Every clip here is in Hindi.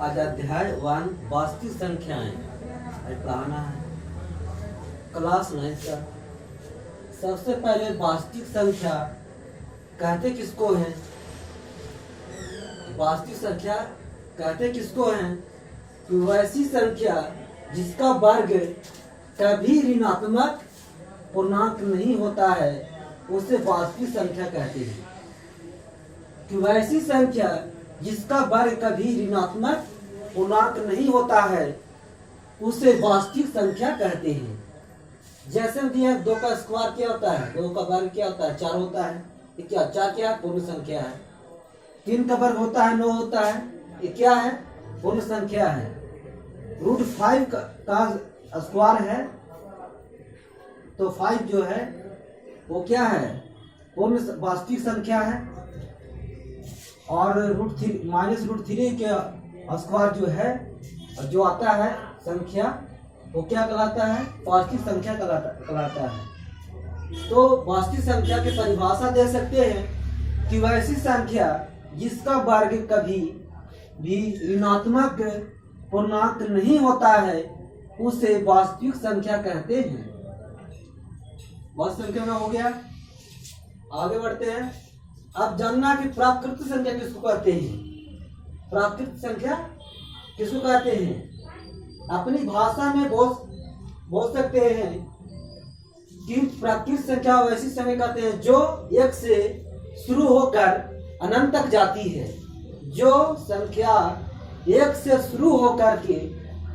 आज अध्याय 1 वास्तविक संख्याएं पढ़ाना है क्लास 9 का। सबसे पहले वास्तविक संख्या कहते किसको हैं? वास्तविक संख्या कहते किसको हैं? कि वैसी संख्या जिसका वर्ग कभी ऋणात्मक पूर्णांक नहीं होता है उसे वास्तविक संख्या कहते हैं। कि वैसी संख्या जिसका वर्ग कभी ऋणात्मक पूर्णांक नहीं होता है उसे वास्तविक संख्या कहते हैं। जैसे दिया 2 का स्क्वायर क्या होता है? 2 का वर्ग क्या होता है? 4 होता है। ये क्या 4 क्या पूर्ण संख्या है। 3 का वर्ग होता है 9 होता है। ये क्या है? पूर्ण संख्या है। √5 का स्क्वायर है तो 5 जो है वो क्या है? पूर्ण वास्तविक संख्या है। और -√3 के स्क्वायर जो है जो आता है संख्या वो क्या कहलाता है? वास्तविक संख्या कहलाता है। तो वास्तविक संख्या की परिभाषा दे सकते हैं कि वैसी संख्या जिसका वर्ग कभी भी ऋणात्मक पूर्णांक नहीं होता है उसे वास्तविक संख्या कहते हैं। वास्तविक संख्या में हो गया। आगे बढ़ते हैं। अब जानना कि प्राकृत संख्या किसको कहते हैं? प्राकृत संख्या किसको कहते हैं? अपनी भाषा में बोल सकते हैं कि प्राकृत संख्या वैसी संख्या कहते हैं जो 1 से शुरू होकर अनंत तक जाती है। जो संख्या 1 से शुरू होकर के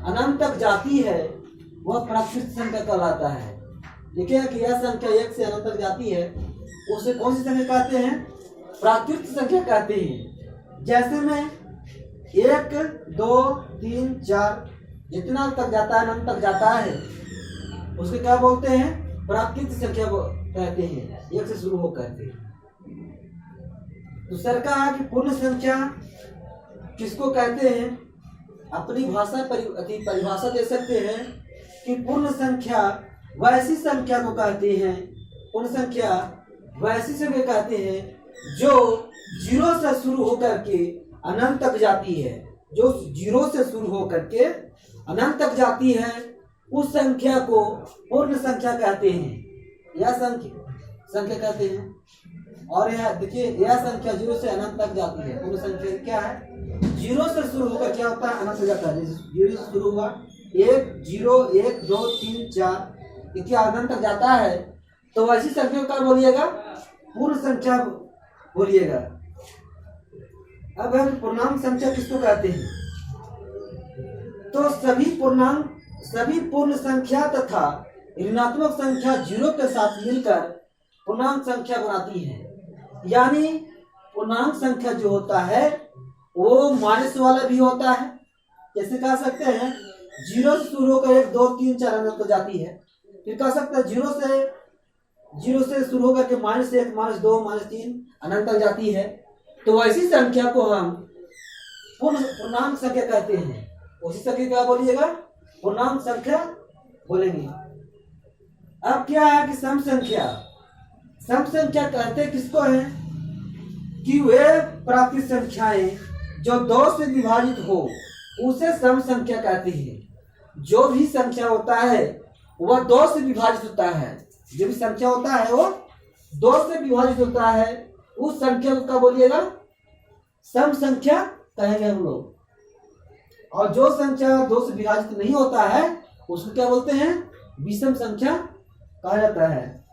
अनंत तक जाती है वह प्राकृत संख्या कहलाता है। देखिए कि यह संख्या 1 से अनंत तक जाती है उसे कौन सी संख्या कहते हैं? प्राकृत संख्या कहते हैं। जैसे में 1 2 3 4 जितना तक जाता है अनंत तक जाता है उसके क्या बोलते हैं? प्राकृत संख्या कहते हैं। 1 से शुरू होकर के। दूसरा का है कि पूर्ण संख्या किसको कहते हैं? अपनी भाषा परिभाषा दे सकते हैं कि पूर्ण संख्या वैसी संख्या को कहते हैं। पूर्ण संख्या वैसी संख्या कहते हैं जो 0 से शुरू होकर के अनंत तक जाती है। जो 0 से शुरू होकर के अनंत तक जाती है उस संख्या को पूर्ण संख्या कहते हैं। यह संख्या कहते हैं। और यह देखिए यह संख्या 0 से अनंत तक जाती है। पूर्ण संख्या क्या है? 0 से शुरू होकर क्या होता है? अनंत तक जाता है। 0 से शुरू हुआ 1 0 1 2 3 4 क्या अनंत तक जाता है तो वैसी संख्या का बोलिएगा पूर्ण संख्या बोलिएगा। अब हम पूर्णांक संख्या किसको कहते हैं? तो सभी पूर्ण संख्या तथा ऋणात्मक संख्या 0 के साथ मिलकर पूर्णांक संख्या बनाती है। यानी पूर्णांक संख्या जो होता है वो माइनस वाला भी होता है। जैसे कह सकते हैं 0 से शुरू होकर 1 2 3 4 अनंत तक जाती है। फिर कह सकते हैं 0 से शुरू होकर के -1 -2 -3 अनंत तक जाती है। तो वैसी संख्या को हम पूर्णांक संख्या कहते हैं। उसी संख्या क्या बोलिएगा? पूर्णांक संख्या बोलेंगे। अब क्या है कि सम संख्या कहते किसको है? कि वे प्राकृत संख्याएं जो 2 से विभाजित हो उसे सम संख्या कहते हैं। जो भी संख्या होता है वह 2 से विभाजित होता है। जो भी संख्या होता है वो 2 से विभाजित होता है उस संख्या को क्या बोलिएगा? सम संख्या कहेंगे हम लोग। और जो संख्या 2 से विभाजित नहीं होता है उसको क्या बोलते हैं? विषम संख्या कहा जाता है।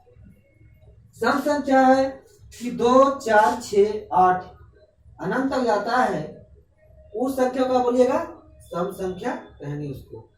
सम संख्या है कि 2 4 6 8 अनंत तक जाता है उस संख्या का बोलिएगा सम संख्या कहेंगे उसको।